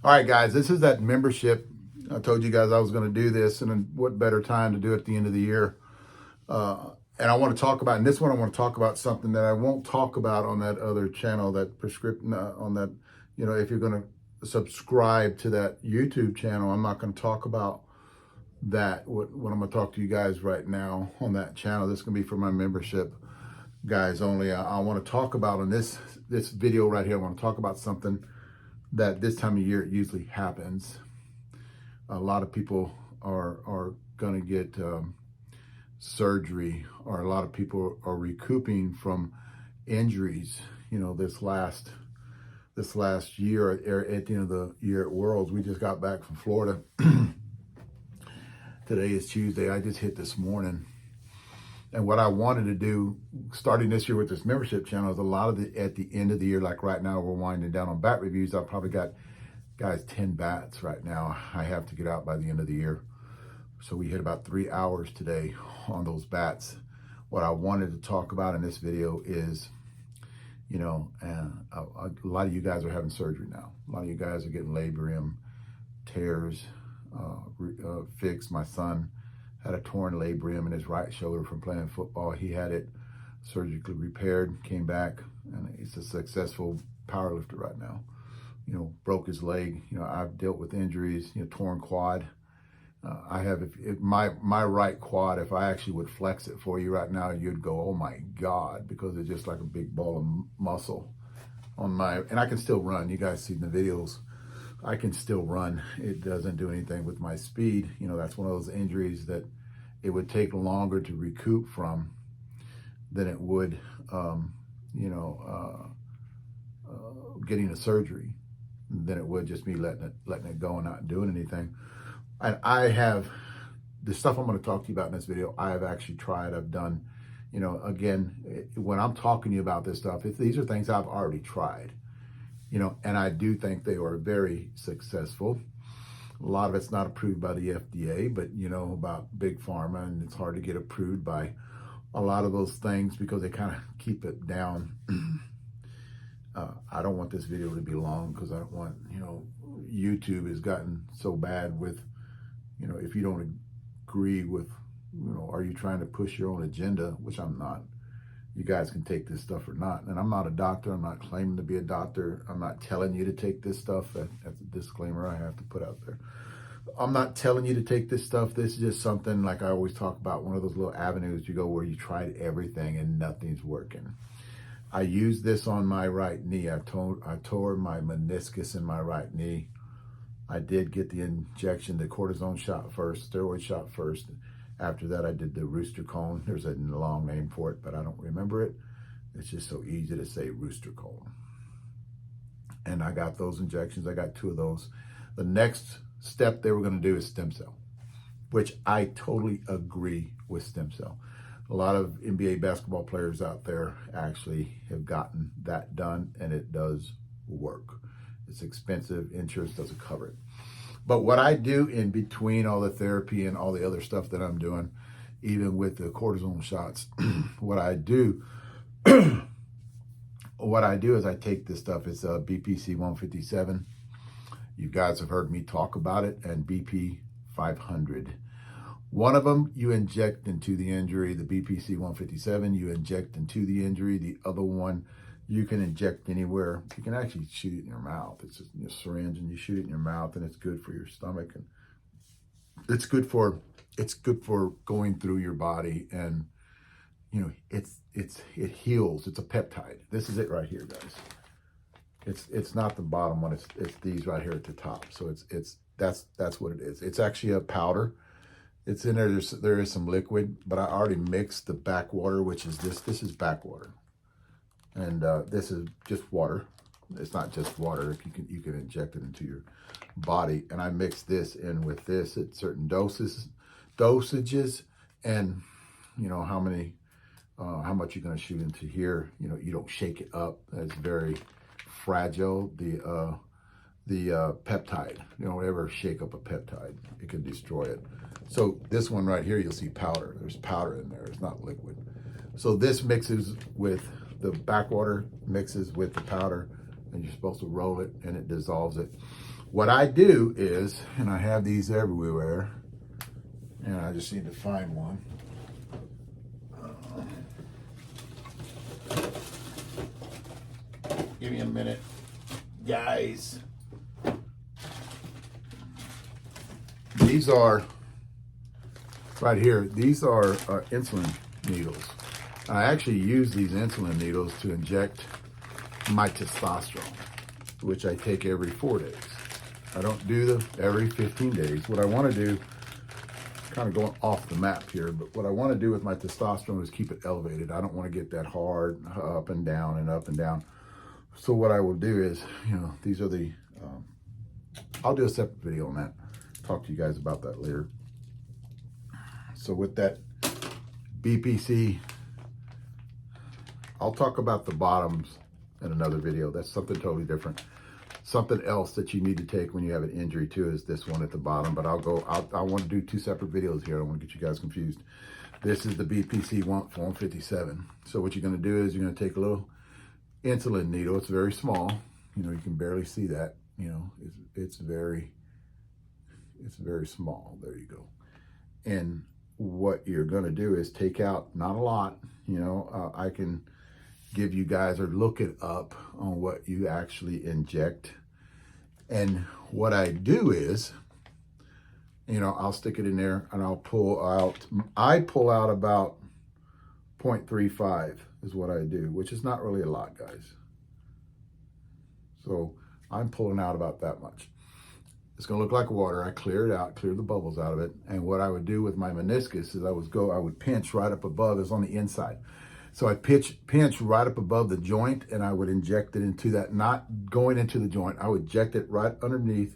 All right, guys, this is that membership. I told you guys I was going to do this, and what better time to do it at the end of the year. And I want to talk about, in this one, I want to talk about something that I won't talk about on that other channel, that prescription, on that, you know, if you're going to subscribe to that YouTube channel, I'm not going to talk about that. What I'm going to talk to you guys right now on that channel, this is going to be for my membership guys only. I want to talk about in this video right here, I want to talk about something that this time of year it usually happens. A lot of people are going to get surgery, or a lot of people are recouping from injuries. You know, this last year, at the end of the year at Worlds, we just got back from Florida. Today is Tuesday. I just hit this morning. And what I wanted to do, starting this year with this membership channel, is a lot of at the end of the year, like right now, we're winding down on bat reviews. I've probably got, guys, 10 bats right now I have to get out by the end of the year. So we hit about 3 hours today on those bats. What I wanted to talk about in this video is, you know, a lot of you guys are having surgery now. A lot of you guys are getting labrum tears fixed. My son had a torn labrum in his right shoulder from playing football. He had it surgically repaired, came back, and he's a successful powerlifter right now. You know, broke his leg. You know, I've dealt with injuries, you know, torn quad. I have, if my right quad, if I actually would flex it for you right now, you'd go, oh my God, because it's just like a big ball of muscle on my, and I can still run. You guys see in the videos, I can still run. It doesn't do anything with my speed. You know, that's one of those injuries that it would take longer to recoup from than it would, getting a surgery, than it would just me letting it go and not doing anything. And I have, the stuff I'm going to talk to you about in this video, I have actually tried. I've done, you know, again, when I'm talking to you about this stuff, these are things I've already tried, you know, and I do think they are very successful. A lot of it's not approved by the FDA, but you know about big pharma, and it's hard to get approved by a lot of those things because they kind of keep it down. I don't want this video to be long because I don't want, you know, YouTube has gotten so bad with, you know, if you don't agree with, you know, are you trying to push your own agenda, which I'm not. You guys can take this stuff or not. And I'm not a doctor. I'm not claiming to be a doctor. I'm not telling you to take this stuff. That's a disclaimer I have to put out there. I'm not telling you to take this stuff. This is just something, like I always talk about, one of those little avenues you go where you tried everything and nothing's working. I used this on my right knee. I tore my meniscus in my right knee. I did get the injection, the cortisone shot first, steroid shot first. After that, I did the rooster cone. There's a long name for it, but I don't remember it. It's just so easy to say rooster cone. And I got those injections. I got 2 of those. The next step they were going to do is stem cell, which I totally agree with stem cell. A lot of NBA basketball players out there actually have gotten that done, and it does work. It's expensive. Insurance doesn't cover it. But what I do in between all the therapy and all the other stuff that I'm doing, even with the cortisone shots, what I do is I take this stuff. It's a BPC-157. You guys have heard me talk about it, and BP-500. One of them you inject into the injury. The BPC-157 you inject into the injury. The other one you can inject anywhere. You can actually shoot it in your mouth. It's just a syringe, and you shoot it in your mouth, and it's good for your stomach, and it's good for going through your body, and you know it heals. It's a peptide. This is it right here, guys. It's not the bottom one. It's these right here at the top. So that's what it is. It's actually a powder. It's in there. There is some liquid, but I already mixed the backwater, which is this. This is backwater. And this is just water. It's not just water. You can inject it into your body. And I mix this in with this at certain dosages, and you know how much you're going to shoot into here. You know, you don't shake it up. It's very fragile. The peptide. You don't ever shake up a peptide. It can destroy it. So this one right here, you'll see powder. There's powder in there. It's not liquid. So this mixes with the backwater, mixes with the powder, and you're supposed to roll it, and it dissolves it. What I do is, and I have these everywhere, and I just need to find one. Give me a minute, guys. These are, right here, these are insulin needles. I actually use these insulin needles to inject my testosterone, which I take every 4 days. I don't do them every 15 days. What I want to do, kind of going off the map here, but what I want to do with my testosterone is keep it elevated. I don't want to get that hard up and down and up and down. So what I will do is, these are the, I'll do a separate video on that. Talk to you guys about that later. So with that BPC, I'll talk about the bottoms in another video. That's something totally different. Something else that you need to take when you have an injury too is this one at the bottom, but I want to do 2 separate videos here. I don't want to get you guys confused. This is the BPC-157. So what you're going to do is you're going to take a little insulin needle. It's very small. You can barely see that. It's very small. There you go. And what you're going to do is take out, not a lot, I can give you guys or look it up on what you actually inject. And what I do is, I'll stick it in there and I'll pull out, I pull out about 0.35 is what I do, which is not really a lot, guys. So I'm pulling out about that much. It's going to look like water. I clear it out, clear the bubbles out of it. And what I would do with my meniscus is I would pinch right up above. It's on the inside. So I pinch right up above the joint, and I would inject it into that, not going into the joint. I would inject it right underneath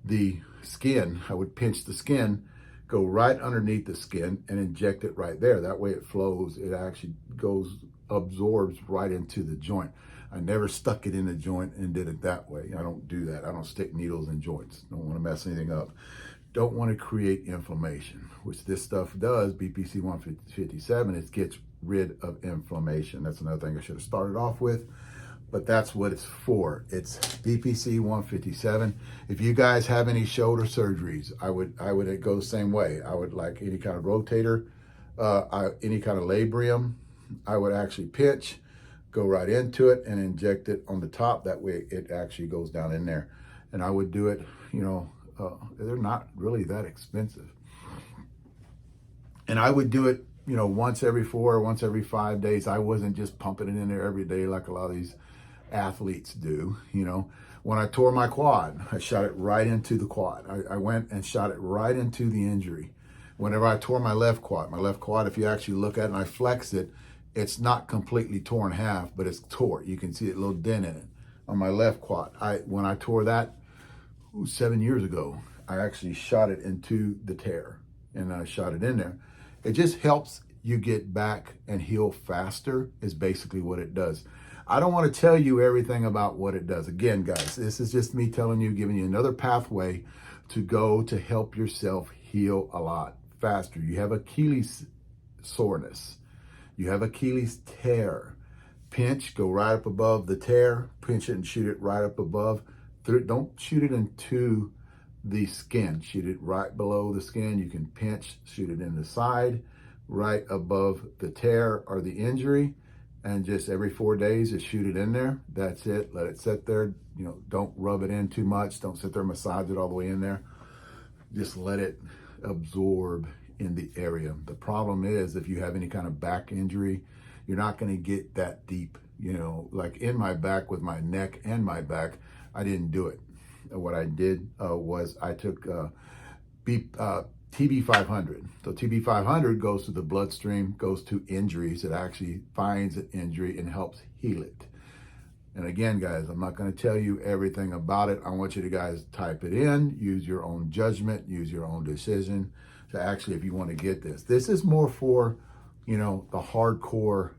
the skin. I would pinch the skin, go right underneath the skin, and inject it right there. That way it flows. It actually absorbs right into the joint. I never stuck it in the joint and did it that way. I don't do that. I don't stick needles in joints. Don't want to mess anything up. Don't want to create inflammation, which this stuff does. BPC-157, it gets rid of inflammation. That's another thing I should have started off with, but that's what it's for. It's BPC-157. If you guys have any shoulder surgeries, I would go the same way. I would, like any kind of rotator, any kind of labrum, I would actually pinch, go right into it and inject it on the top. That way it actually goes down in there. And I would do it, they're not really that expensive. And I would do it, once every 4, once every 5 days. I wasn't just pumping it in there every day like a lot of these athletes do. When I tore my quad, I shot it right into the quad. I went and shot it right into the injury. Whenever I tore my left quad, if you actually look at it and I flex it, it's not completely torn in half, but it's tore. You can see a little dent in it on my left quad. When I tore that 7 years ago, I actually shot it into the tear and I shot it in there. It just helps you get back and heal faster is basically what it does. I don't want to tell you everything about what it does. Again, guys, this is just me telling you, giving you another pathway to go to help yourself heal a lot faster. You have Achilles soreness. You have Achilles tear. Pinch, go right up above the tear, pinch it and shoot it right up above. Don't shoot it into the skin. Shoot it right below the skin. You can pinch, shoot it in the side, right above the tear or the injury, and just every 4 days, just shoot it in there. That's it. Let it sit there. Don't rub it in too much. Don't sit there and massage it all the way in there. Just let it absorb in the area. The problem is if you have any kind of back injury, you're not going to get that deep. Like in my back with my neck and my back, I didn't do it. What I did was I took TB-500. So TB-500 goes to the bloodstream, goes to injuries. It actually finds an injury and helps heal it. And again, guys, I'm not going to tell you everything about it. I want you to guys type it in, use your own judgment, use your own decision to actually, if you want to get this. This is more for, the hardcore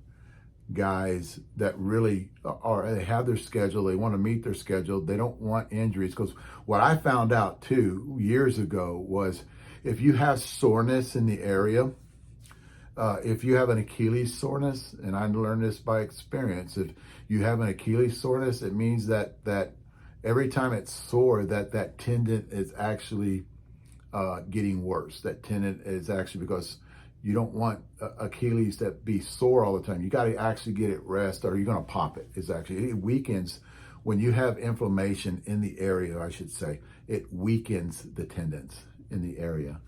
guys that really they have their schedule, they want to meet their schedule, they don't want injuries. Because what I found out too years ago was if you have soreness in the area, if you have an Achilles soreness, and I learned this by experience, if you have an Achilles soreness, it means that Every time it's sore, that tendon is actually getting worse. That tendon is actually, because you don't want Achilles to be sore all the time. You got to actually get it rest, or you're going to pop it. It weakens when you have inflammation in the area, I should say. It weakens the tendons in the area.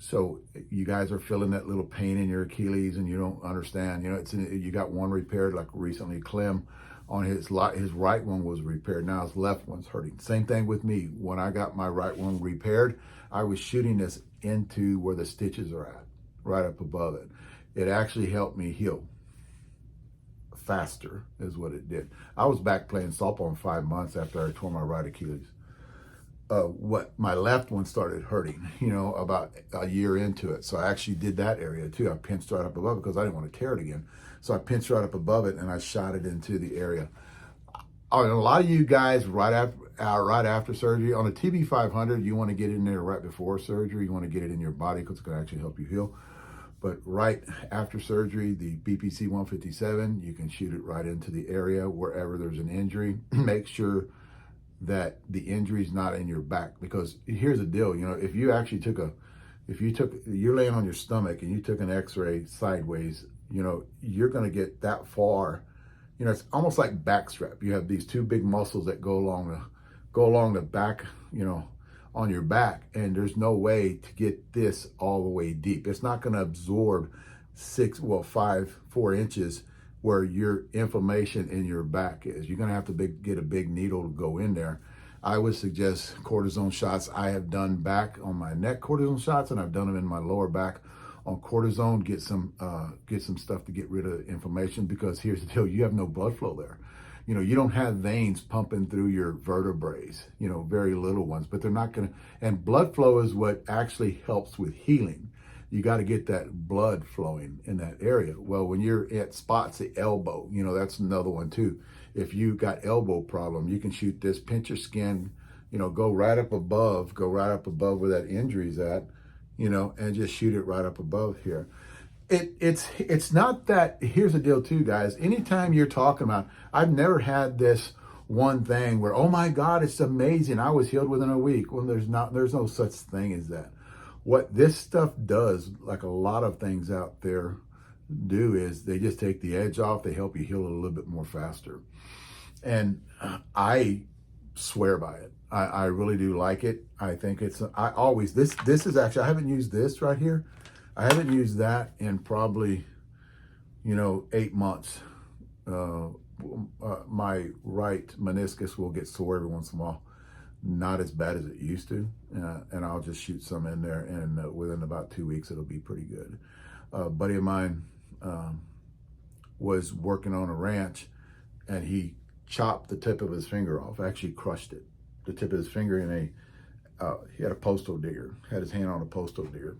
So you guys are feeling that little pain in your Achilles, and you don't understand. You know, you got one repaired, like recently. Clem on his right one was repaired. Now his left one's hurting. Same thing with me. When I got my right one repaired, I was shooting this into where the stitches are at, right up above it. It actually helped me heal faster, is what it did. I was back playing softball in 5 months after I tore my right Achilles. My left one started hurting, you know, about a year into it. So I actually did that area too. I pinched right up above it because I didn't want to tear it again. So I pinched right up above it and I shot it into the area. A lot of you guys right after surgery, on a TB-500, you want to get in there right before surgery. You want to get it in your body because it's going to actually help you heal. But right after surgery, the BPC-157, you can shoot it right into the area wherever there's an injury. Make sure that the injury is not in your back, because here's the deal. You know, if you actually you're laying on your stomach and you took an x-ray sideways, you know, you're going to get that far. You know, it's almost like backstrap. You have these two big muscles that go along the back, you know, on your back, and there's no way to get this all the way deep. It's not going to absorb 4 inches where your inflammation in your back is. You're going to have to get a big needle to go in there. I would suggest cortisone shots. I have done back on my neck cortisone shots, and I've done them in my lower back on cortisone. Get some stuff to get rid of inflammation, because here's the deal: you have no blood flow there. You know, you don't have veins pumping through your vertebrae, you know, very little ones, but they're not going to, and blood flow is what actually helps with healing. You got to get that blood flowing in that area. Well, when you're at spots, the elbow, you know, that's another one too. If you got elbow problem, you can shoot this, pinch your skin, you know, go right up above where that injury's at, you know, and just shoot it right up above here. It's not that. Here's the deal too, guys. Anytime you're talking about, I've never had this one thing where, oh my God, it's amazing, I was healed within a week. Well, there's no such thing as that. What this stuff does, like a lot of things out there do, is they just take the edge off. They help you heal a little bit more faster. And I swear by it. I really do like it. I think this is actually, I haven't used this right here. I haven't used that in probably, you know, 8 months. My right meniscus will get sore every once in a while. Not as bad as it used to. And I'll just shoot some in there, and within about 2 weeks, it'll be pretty good. A buddy of mine was working on a ranch, and he chopped the tip of his finger off, actually crushed it. The tip of his finger he had a postal digger, had his hand on a postal digger.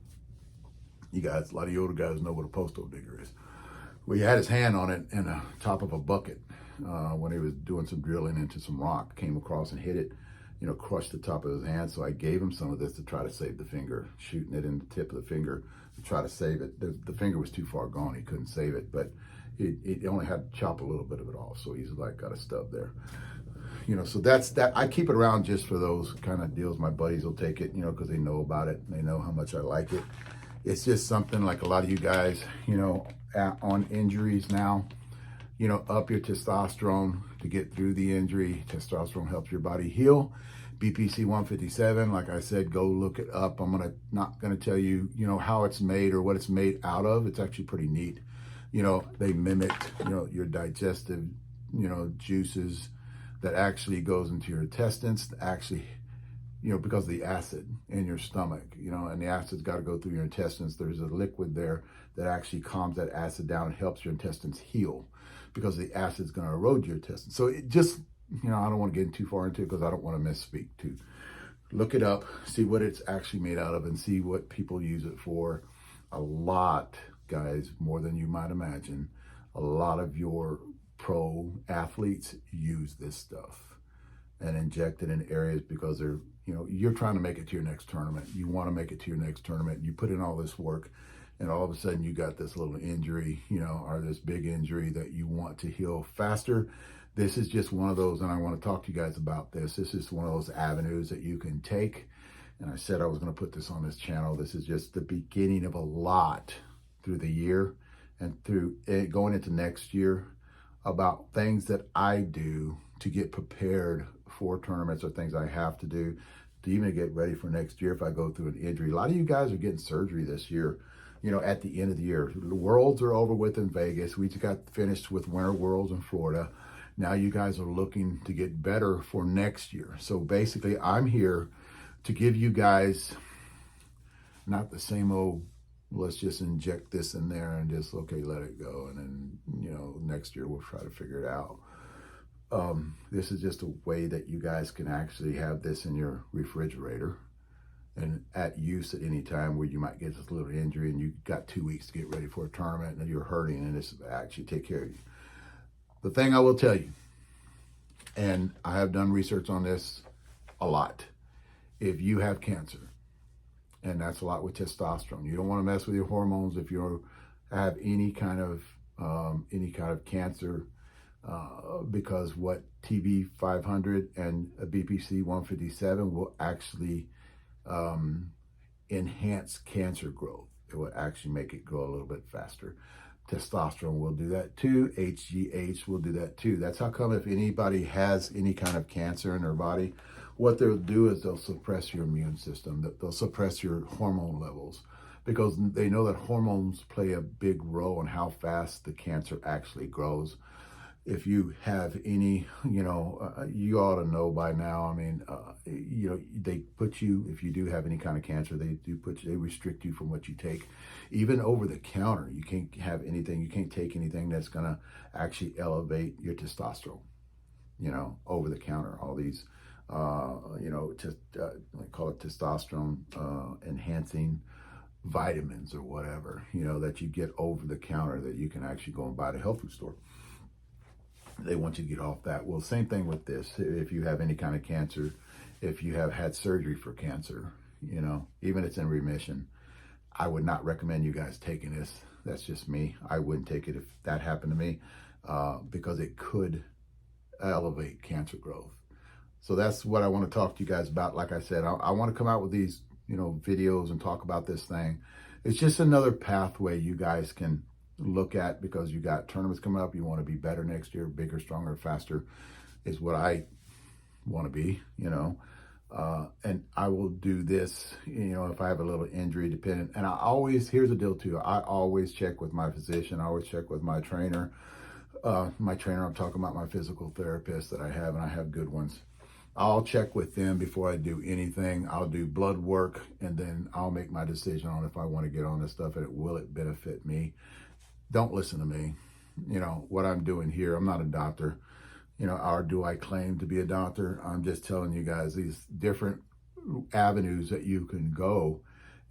You guys, a lot of you older guys know what a postal digger is. Well, he had his hand on it in the top of a bucket when he was doing some drilling into some rock, came across and hit it, you know, crushed the top of his hand. So I gave him some of this to try to save the finger, shooting it in the tip of the finger to try to save it. The finger was too far gone. He couldn't save it, but it only had to chop a little bit of it off. So he's like got a stub there. You know, so that's that. I keep it around just for those kind of deals. My buddies will take it, you know, because they know about it. And they know how much I like it. It's just something like a lot of you guys, you know, on injuries now, you know, up your testosterone to get through the injury. Testosterone helps your body heal. BPC-157, like I said, go look it up. I'm not gonna tell you, you know, how it's made or what it's made out of. It's actually pretty neat. You know, they mimicked, you know, your digestive, you know, juices that actually goes into your intestines, actually, you know, because of the acid in your stomach, you know, and the acid's got to go through your intestines. There's a liquid there that actually calms that acid down and helps your intestines heal, because the acid's going to erode your intestines. So it just, you know, I don't want to get too far into it because I don't want to misspeak too. Look it up, see what it's actually made out of, and see what people use it for. A lot, guys, more than you might imagine. A lot of your pro athletes use this stuff and inject it in areas because they're, you know, you're trying to make it to your next tournament. You want to make it to your next tournament. You put in all this work, and all of a sudden you got this little injury, you know, or this big injury that you want to heal faster. This is just one of those, and I want to talk to you guys about this. This is one of those avenues that you can take. And I said I was going to put this on this channel. This is just the beginning of a lot through the year and through it going into next year about things that I do to get prepared for tournaments or things I have to do to even get ready for next year if I go through an injury. A lot of you guys are getting surgery this year, you know, at the end of the year. The Worlds are over with in Vegas. We just got finished with Winter Worlds in Florida. Now you guys are looking to get better for next year. So basically, I'm here to give you guys not the same old, let's just inject this in there and just, okay, let it go. And then, you know, next year we'll try to figure it out. This is just a way that you guys can actually have this in your refrigerator and at use at any time where you might get this little injury and you got 2 weeks to get ready for a tournament and you're hurting, and this actually take care of you. The thing I will tell you, and I have done research on this a lot, if you have cancer, and that's a lot with testosterone, you don't want to mess with your hormones if you have any kind of cancer, because what TB-500 and BPC-157 will actually enhance cancer growth. It will actually make it grow a little bit faster. Testosterone will do that too. HGH will do that too. That's how come if anybody has any kind of cancer in their body, what they'll do is they'll suppress your immune system. They'll suppress your hormone levels because they know that hormones play a big role in how fast the cancer actually grows. If you have any, you know, you ought to know by now. I mean, you know, they put you, if you do have any kind of cancer, they restrict you from what you take. Even over the counter, you can't have anything, you can't take anything that's going to actually elevate your testosterone, you know, over the counter. All these, you know, I call it testosterone enhancing vitamins or whatever, you know, that you get over the counter that you can actually go and buy at a health food store. They want you to get off that. Well, same thing with this. If you have any kind of cancer, if you have had surgery for cancer, you know, even if it's in remission, I would not recommend you guys taking this. That's just me. I wouldn't take it if that happened to me because it could elevate cancer growth. So that's what I want to talk to you guys about. Like I said, I want to come out with these, you know, videos and talk about this thing. It's just another pathway you guys can look at because you got tournaments coming up. You want to be better next year, bigger, stronger, faster is what I want to be, you know. And I will do this, you know, if I have a little injury dependent. And I always, here's the deal too, I always check with my physician. I always check with my trainer. I'm talking about my physical therapist that I have, and I have good ones. I'll check with them before I do anything. I'll do blood work, and then I'll make my decision on if I want to get on this stuff and will it benefit me. Don't listen to me. You know, what I'm doing here, I'm not a doctor, you know, or do I claim to be a doctor? I'm just telling you guys these different avenues that you can go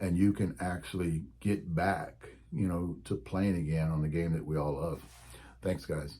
and you can actually get back, you know, to playing again on the game that we all love. Thanks, guys.